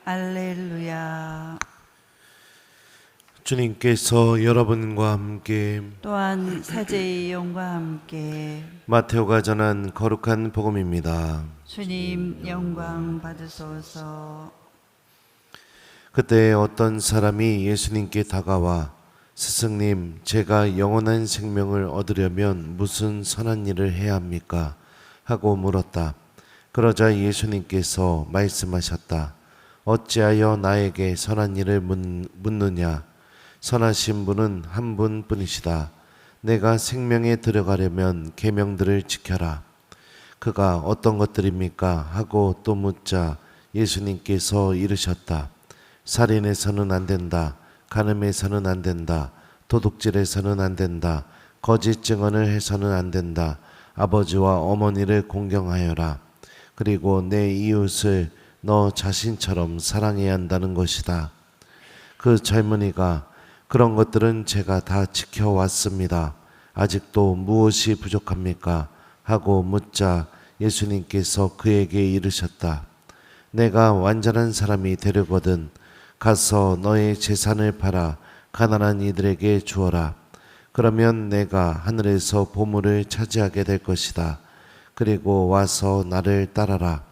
할렐루야. 주님께서 여러분과 함께 또한 사제의 영과 함께 마테오가 전한 거룩한 복음입니다. 주님 영광 받으소서. 그때 어떤 사람이 예수님께 다가와 스승님, 제가 영원한 생명을 얻으려면 무슨 선한 일을 해야 합니까? 하고 물었다. 그러자 예수님께서 말씀하셨다. 어찌하여 나에게 선한 일을 묻느냐? 선하신 분은 한 분뿐이시다. 내가 생명에 들어가려면 계명들을 지켜라. 그가 어떤 것들입니까? 하고 또 묻자 예수님께서 이르셨다. 살인해서는 안 된다. 간음해서는 안 된다. 도둑질해서는 안 된다. 거짓 증언을 해서는 안 된다. 아버지와 어머니를 공경하여라. 그리고 내 이웃을 너 자신처럼 사랑해야 한다는 것이다. 그 젊은이가 그런 것들은 제가 다 지켜왔습니다. 아직도 무엇이 부족합니까? 하고 묻자 예수님께서 그에게 이르셨다. 내가 완전한 사람이 되려거든 가서 너의 재산을 팔아 가난한 이들에게 주어라. 그러면 내가 하늘에서 보물을 차지하게 될 것이다. 그리고 와서 나를 따라라.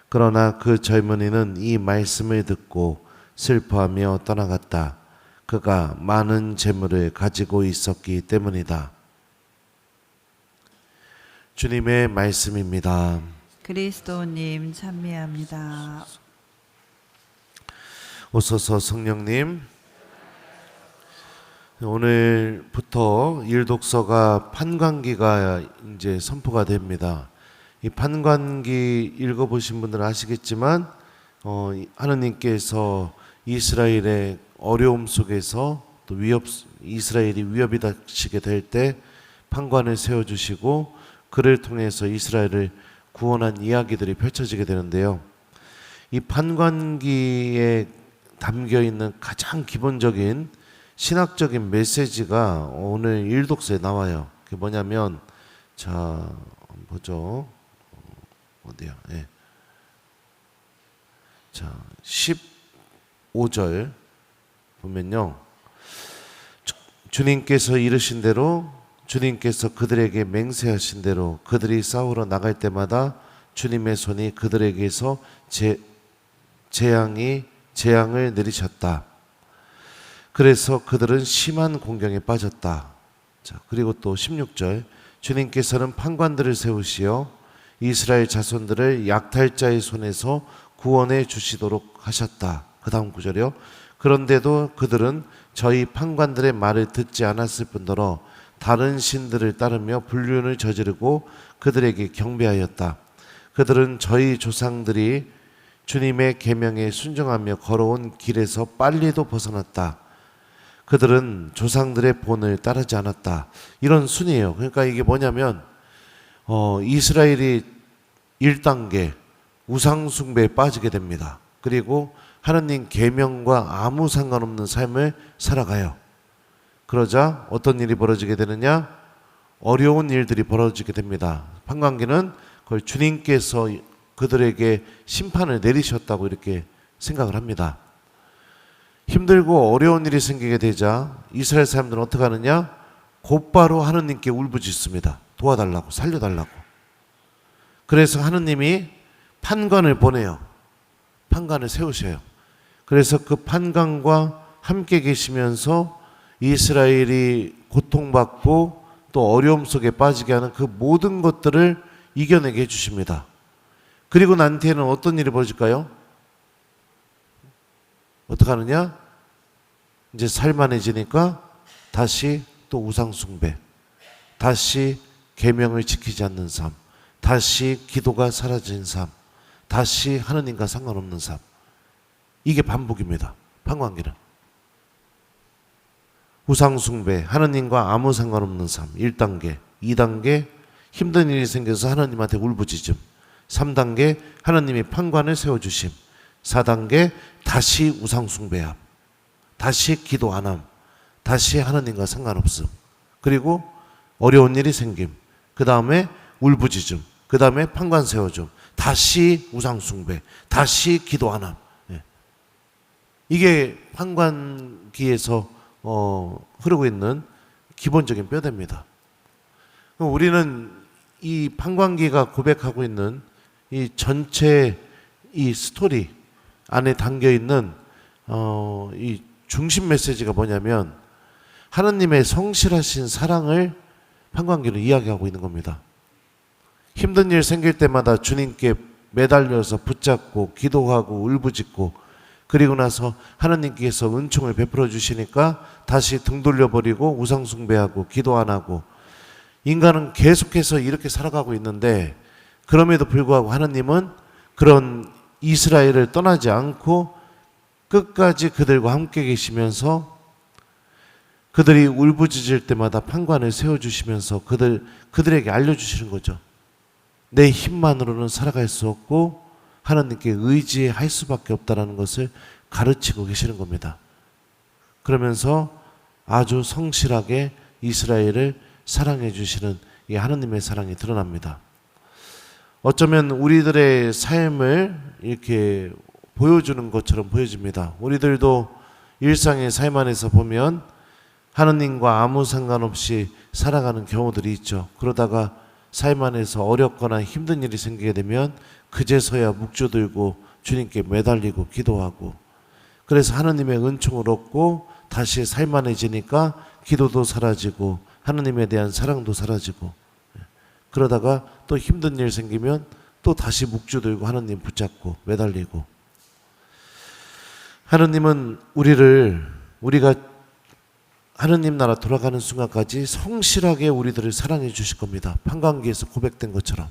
그러나 그 젊은이는 이 말씀을 듣고 슬퍼하며 떠나갔다. 그가 많은 재물을 가지고 있었기 때문이다. 주님의 말씀입니다. 그리스도님 찬미합니다. 오소서 성령님, 오늘부터 일독서가 판관기가 이제 선포가 됩니다. 이 판관기 읽어보신 분들은 아시겠지만 하느님께서 이스라엘의 어려움 속에서 또 이스라엘이 위협이 닥치게 될 때 판관을 세워주시고 그를 통해서 이스라엘을 구원한 이야기들이 펼쳐지게 되는데요. 이 판관기에 담겨있는 가장 기본적인 신학적인 메시지가 오늘 일독서에 나와요. 그게 뭐냐면 자 보죠. 어디야? 예. 자 15절 보면요. 주님께서 이르신 대로 주님께서 그들에게 맹세하신 대로 그들이 싸우러 나갈 때마다 주님의 손이 그들에게서 재앙을 내리셨다. 그래서 그들은 심한 공경에 빠졌다. 자, 그리고 또 16절 주님께서는 판관들을 세우시어 이스라엘 자손들을 약탈자의 손에서 구원해 주시도록 하셨다. 그 다음 구절이요. 그런데도 그들은 저희 판관들의 말을 듣지 않았을 뿐더러 다른 신들을 따르며 불륜을 저지르고 그들에게 경배하였다. 그들은 저희 조상들이 주님의 계명에 순종하며 걸어온 길에서 빨리도 벗어났다. 그들은 조상들의 본을 따르지 않았다. 이런 순이에요. 그러니까 이게 뭐냐면 이스라엘이 1단계 우상 숭배에 빠지게 됩니다. 그리고 하느님 계명과 아무 상관없는 삶을 살아가요. 그러자 어떤 일이 벌어지게 되느냐? 어려운 일들이 벌어지게 됩니다. 판관기는 그걸 주님께서 그들에게 심판을 내리셨다고 이렇게 생각을 합니다. 힘들고 어려운 일이 생기게 되자 이스라엘 사람들은 어떻게 하느냐? 곧바로 하느님께 울부짖습니다. 도와달라고, 살려달라고. 그래서 하느님이 판관을 보내요. 판관을 세우셔요. 그래서 그 판관과 함께 계시면서 이스라엘이 고통받고 또 어려움 속에 빠지게 하는 그 모든 것들을 이겨내게 해주십니다. 그리고 난 뒤에는 어떤 일이 벌어질까요? 어떻게 하느냐? 이제 살만해지니까 다시 또 우상숭배, 다시 계명을 지키지 않는 삶, 다시 기도가 사라진 삶, 다시 하느님과 상관없는 삶. 이게 반복입니다. 판관기는. 우상숭배, 하느님과 아무 상관없는 삶 1단계, 2단계 힘든 일이 생겨서 하느님한테 울부짖음, 3단계 하느님이 판관을 세워주심, 4단계 다시 우상숭배함, 다시 기도 안함, 다시 하느님과 상관없음, 그리고 어려운 일이 생김, 그 다음에 울부짖음, 그 다음에 판관 세워줌, 다시 우상숭배, 다시 기도 안함. 이게 판관기에서 흐르고 있는 기본적인 뼈대입니다. 우리는 이 판관기가 고백하고 있는 이 전체 이 스토리 안에 담겨 있는 이 중심 메시지가 뭐냐면 하나님의 성실하신 사랑을 판관기로 이야기하고 있는 겁니다. 힘든 일 생길 때마다 주님께 매달려서 붙잡고 기도하고 울부짖고 그리고 나서 하나님께서 은총을 베풀어 주시니까 다시 등 돌려버리고 우상 숭배하고 기도 안 하고 인간은 계속해서 이렇게 살아가고 있는데 그럼에도 불구하고 하나님은 그런 이스라엘을 떠나지 않고 끝까지 그들과 함께 계시면서 그들이 울부짖을 때마다 판관을 세워주시면서 그들에게 알려주시는 거죠. 내 힘만으로는 살아갈 수 없고 하나님께 의지할 수밖에 없다는 것을 가르치고 계시는 겁니다. 그러면서 아주 성실하게 이스라엘을 사랑해 주시는 이 하나님의 사랑이 드러납니다. 어쩌면 우리들의 삶을 이렇게 보여주는 것처럼 보여집니다. 우리들도 일상의 삶 안에서 보면 하나님과 아무 상관없이 살아가는 경우들이 있죠. 그러다가 삶 안에서 어렵거나 힘든 일이 생기게 되면 그제서야 묵주 들고 주님께 매달리고 기도하고 그래서 하나님의 은총을 얻고 다시 살만해지니까 기도도 사라지고 하나님에 대한 사랑도 사라지고 그러다가 또 힘든 일 생기면 또 다시 묵주 들고 하나님 붙잡고 매달리고 하나님은 우리가 하느님 나라 돌아가는 순간까지 성실하게 우리들을 사랑해 주실 겁니다. 판관기에서 고백된 것처럼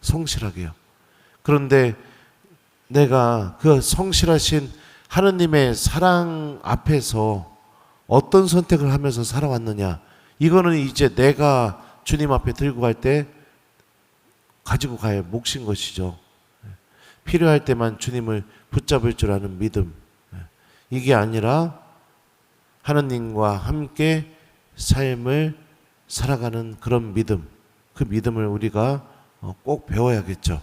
성실하게요. 그런데 내가 그 성실하신 하느님의 사랑 앞에서 어떤 선택을 하면서 살아왔느냐, 이거는 이제 내가 주님 앞에 들고 갈 때 가지고 가야 몫인 것이죠. 필요할 때만 주님을 붙잡을 줄 아는 믿음, 이게 아니라 하나님과 함께 삶을 살아가는 그런 믿음, 그 믿음을 우리가 꼭 배워야겠죠.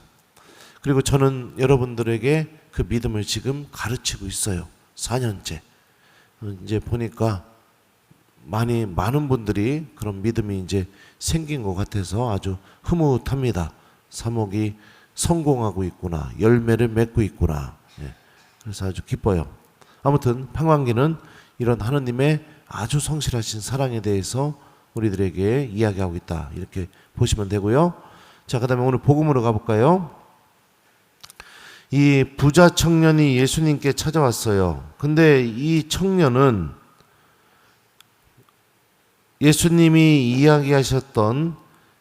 그리고 저는 여러분들에게 그 믿음을 지금 가르치고 있어요. 4년째. 이제 보니까 많은 분들이 그런 믿음이 이제 생긴 것 같아서 아주 흐뭇합니다. 사목이 성공하고 있구나, 열매를 맺고 있구나. 그래서 아주 기뻐요. 아무튼 판관기는 이런 하나님의 아주 성실하신 사랑에 대해서 우리들에게 이야기하고 있다, 이렇게 보시면 되고요. 자, 그 다음에 오늘 복음으로 가볼까요? 이 부자 청년이 예수님께 찾아왔어요. 근데 이 청년은 예수님이 이야기하셨던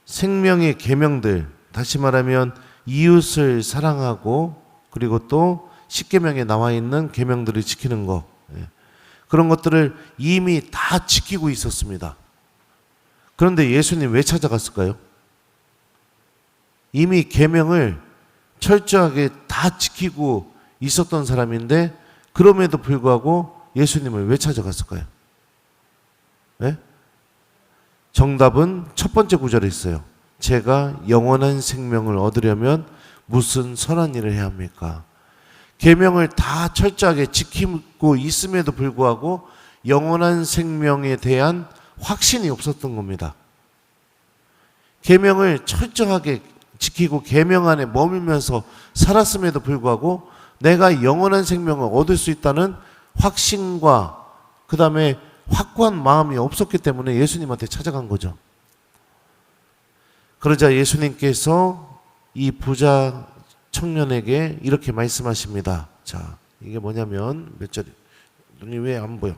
생명의 계명들, 다시 말하면 이웃을 사랑하고 그리고 또 십계명에 나와 있는 계명들을 지키는 것, 그런 것들을 이미 다 지키고 있었습니다. 그런데 예수님 왜 찾아갔을까요? 이미 계명을 철저하게 다 지키고 있었던 사람인데 그럼에도 불구하고 예수님을 왜 찾아갔을까요? 네? 정답은 첫 번째 구절에 있어요. 제가 영원한 생명을 얻으려면 무슨 선한 일을 해야 합니까? 계명을 다 철저하게 지키고 있음에도 불구하고 영원한 생명에 대한 확신이 없었던 겁니다. 계명을 철저하게 지키고 계명 안에 머물면서 살았음에도 불구하고 내가 영원한 생명을 얻을 수 있다는 확신과 그 다음에 확고한 마음이 없었기 때문에 예수님한테 찾아간 거죠. 그러자 예수님께서 이 부자 청년에게 이렇게 말씀하십니다. 자, 이게 뭐냐면 몇 절이 눈이 왜 안 보여?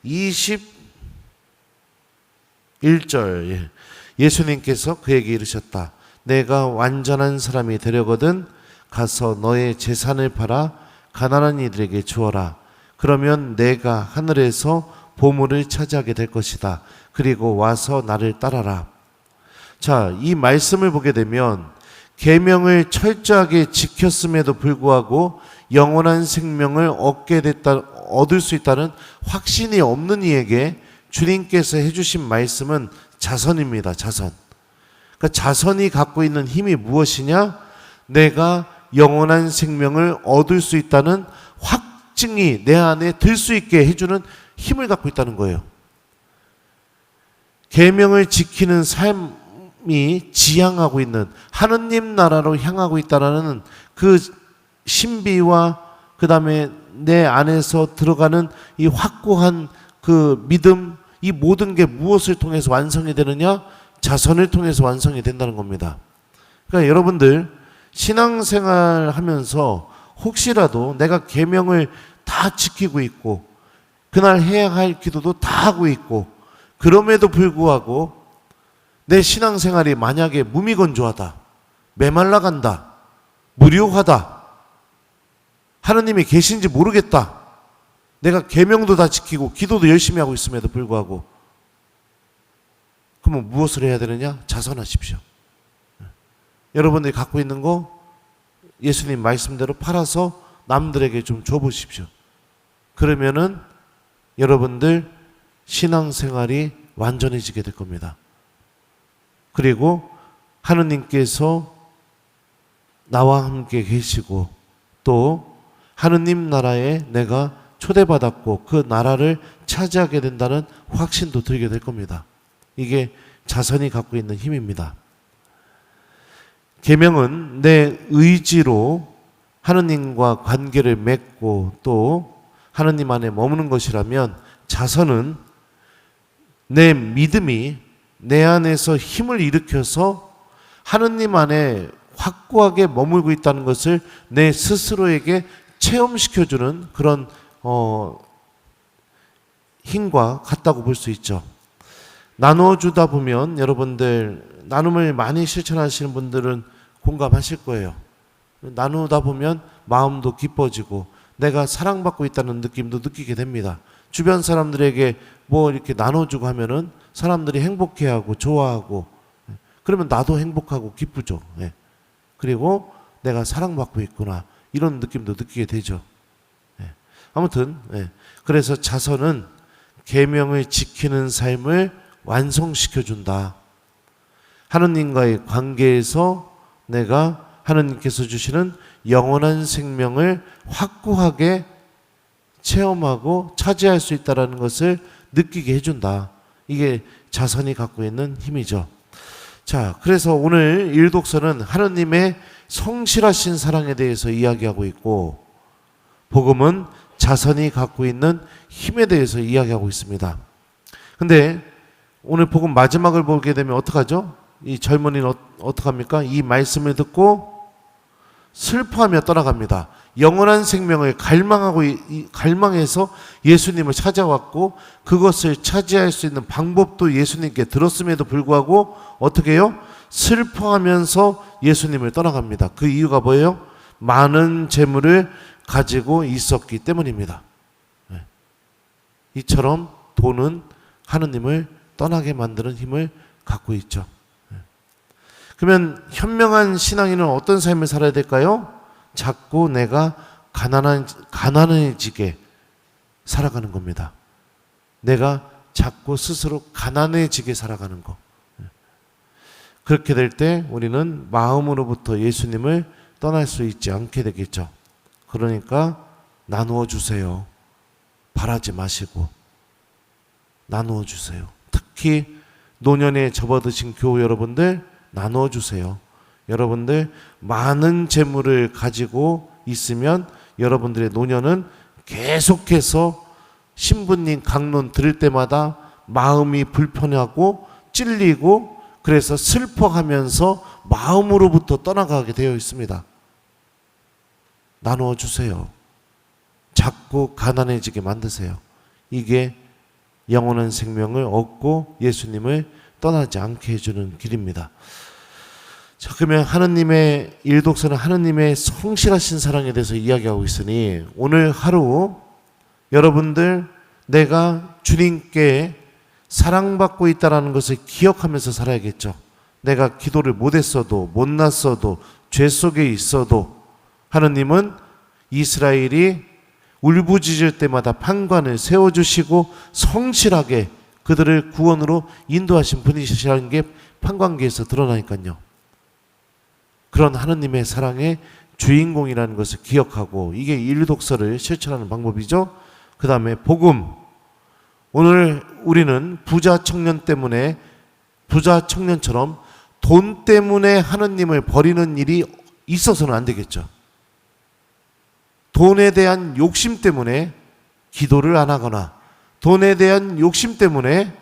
21절. 예수님께서 그에게 이르셨다. 내가 완전한 사람이 되려거든 가서 너의 재산을 팔아 가난한 이들에게 주어라. 그러면 내가 하늘에서 보물을 차지하게 될 것이다. 그리고 와서 나를 따라라. 자, 이 말씀을 보게 되면 계명을 철저하게 지켰음에도 불구하고 영원한 생명을 얻을 수 있다는 확신이 없는 이에게 주님께서 해주신 말씀은 자선입니다. 자선. 그러니까 자선이 갖고 있는 힘이 무엇이냐? 내가 영원한 생명을 얻을 수 있다는 특징이 내 안에 들 수 있게 해주는 힘을 갖고 있다는 거예요. 계명을 지키는 삶이 지향하고 있는 하느님 나라로 향하고 있다는 그 신비와 그 다음에 내 안에서 들어가는 이 확고한 그 믿음, 이 모든 게 무엇을 통해서 완성이 되느냐? 자선을 통해서 완성이 된다는 겁니다. 그러니까 여러분들 신앙생활 하면서 혹시라도 내가 계명을 다 지키고 있고 그날 해야 할 기도도 다 하고 있고 그럼에도 불구하고 내 신앙생활이 만약에 무미건조하다, 메말라간다, 무료하다, 하느님이 계신지 모르겠다, 내가 계명도 다 지키고 기도도 열심히 하고 있음에도 불구하고, 그러면 무엇을 해야 되느냐? 자선하십시오. 여러분들이 갖고 있는 거 예수님 말씀대로 팔아서 남들에게 좀 줘보십시오. 그러면은 여러분들 신앙생활이 완전해지게 될 겁니다. 그리고 하느님께서 나와 함께 계시고 또 하느님 나라에 내가 초대받았고 그 나라를 차지하게 된다는 확신도 들게 될 겁니다. 이게 자선이 갖고 있는 힘입니다. 계명은 내 의지로 하느님과 관계를 맺고 또 하느님 안에 머무는 것이라면, 자선은 내 믿음이 내 안에서 힘을 일으켜서 하느님 안에 확고하게 머물고 있다는 것을 내 스스로에게 체험시켜주는 그런 힘과 같다고 볼 수 있죠. 나눠주다 보면 여러분들 나눔을 많이 실천하시는 분들은 공감하실 거예요. 나누다 보면 마음도 기뻐지고 내가 사랑받고 있다는 느낌도 느끼게 됩니다. 주변 사람들에게 뭐 이렇게 나눠주고 하면은 사람들이 행복해하고 좋아하고, 그러면 나도 행복하고 기쁘죠. 그리고 내가 사랑받고 있구나, 이런 느낌도 느끼게 되죠. 아무튼 그래서 자선은 계명을 지키는 삶을 완성시켜준다. 하느님과의 관계에서 내가 하느님께서 주시는 영원한 생명을 확고하게 체험하고 차지할 수 있다는 것을 느끼게 해준다. 이게 자선이 갖고 있는 힘이죠. 자, 그래서 오늘 일독서는 하느님의 성실하신 사랑에 대해서 이야기하고 있고, 복음은 자선이 갖고 있는 힘에 대해서 이야기하고 있습니다. 근데 오늘 복음 마지막을 보게 되면 어떡하죠? 이 젊은이는 어떡합니까? 이 말씀을 듣고 슬퍼하며 떠나갑니다. 영원한 생명을 갈망해서 예수님을 찾아왔고 그것을 차지할 수 있는 방법도 예수님께 들었음에도 불구하고 어떻게 해요? 슬퍼하면서 예수님을 떠나갑니다. 그 이유가 뭐예요? 많은 재물을 가지고 있었기 때문입니다. 이처럼 돈은 하느님을 떠나게 만드는 힘을 갖고 있죠. 그러면 현명한 신앙인은 어떤 삶을 살아야 될까요? 자꾸 내가 가난해지게 살아가는 겁니다. 내가 자꾸 스스로 가난해지게 살아가는 거. 그렇게 될 때 우리는 마음으로부터 예수님을 떠날 수 있지 않게 되겠죠. 그러니까 나누어 주세요. 바라지 마시고 나누어 주세요. 특히 노년에 접어드신 교우 여러분들, 나누어 주세요. 여러분들 많은 재물을 가지고 있으면 여러분들의 노년은 계속해서 신부님 강론 들을 때마다 마음이 불편하고 찔리고 그래서 슬퍼하면서 마음으로부터 떠나가게 되어 있습니다. 나누어 주세요. 자꾸 가난해지게 만드세요. 이게 영원한 생명을 얻고 예수님을 떠나지 않게 해주는 길입니다. 자, 그러면 하느님의 일독서는 하느님의 성실하신 사랑에 대해서 이야기하고 있으니 오늘 하루 여러분들 내가 주님께 사랑받고 있다는 것을 기억하면서 살아야겠죠. 내가 기도를 못했어도 못났어도 죄 속에 있어도 하느님은 이스라엘이 울부짖을 때마다 판관을 세워주시고 성실하게 그들을 구원으로 인도하신 분이시라는 게 판관계에서 드러나니까요. 그런 하느님의 사랑에 주인공이라는 것을 기억하고, 이게 인류독서를 실천하는 방법이죠. 그 다음에 복음. 오늘 우리는 부자 청년처럼 돈 때문에 하느님을 버리는 일이 있어서는 안 되겠죠. 돈에 대한 욕심 때문에 기도를 안 하거나, 돈에 대한 욕심 때문에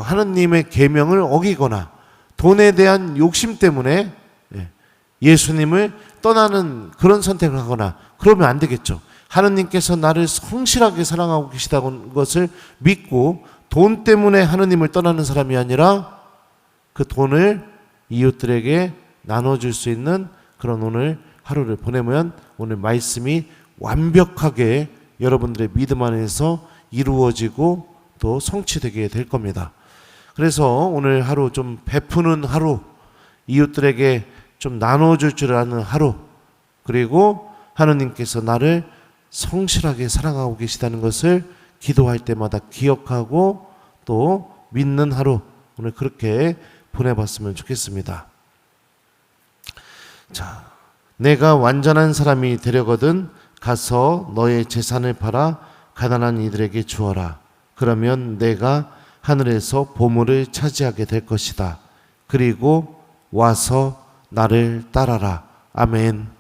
하느님의 계명을 어기거나, 돈에 대한 욕심 때문에 예수님을 떠나는 그런 선택을 하거나 그러면 안 되겠죠. 하느님께서 나를 성실하게 사랑하고 계시다는 것을 믿고 돈 때문에 하느님을 떠나는 사람이 아니라 그 돈을 이웃들에게 나눠줄 수 있는 그런 오늘 하루를 보내면 오늘 말씀이 완벽하게 여러분들의 믿음 안에서 이루어지고 또 성취되게 될 겁니다. 그래서 오늘 하루 좀 베푸는 하루, 이웃들에게 좀 나눠줄 줄 아는 하루, 그리고 하느님께서 나를 성실하게 사랑하고 계시다는 것을 기도할 때마다 기억하고 또 믿는 하루, 오늘 그렇게 보내봤으면 좋겠습니다. 자, 내가 완전한 사람이 되려거든 가서 너의 재산을 팔아 가난한 이들에게 주어라. 그러면 내가 하늘에서 보물을 차지하게 될 것이다. 그리고 와서 나를 따라라. 아멘.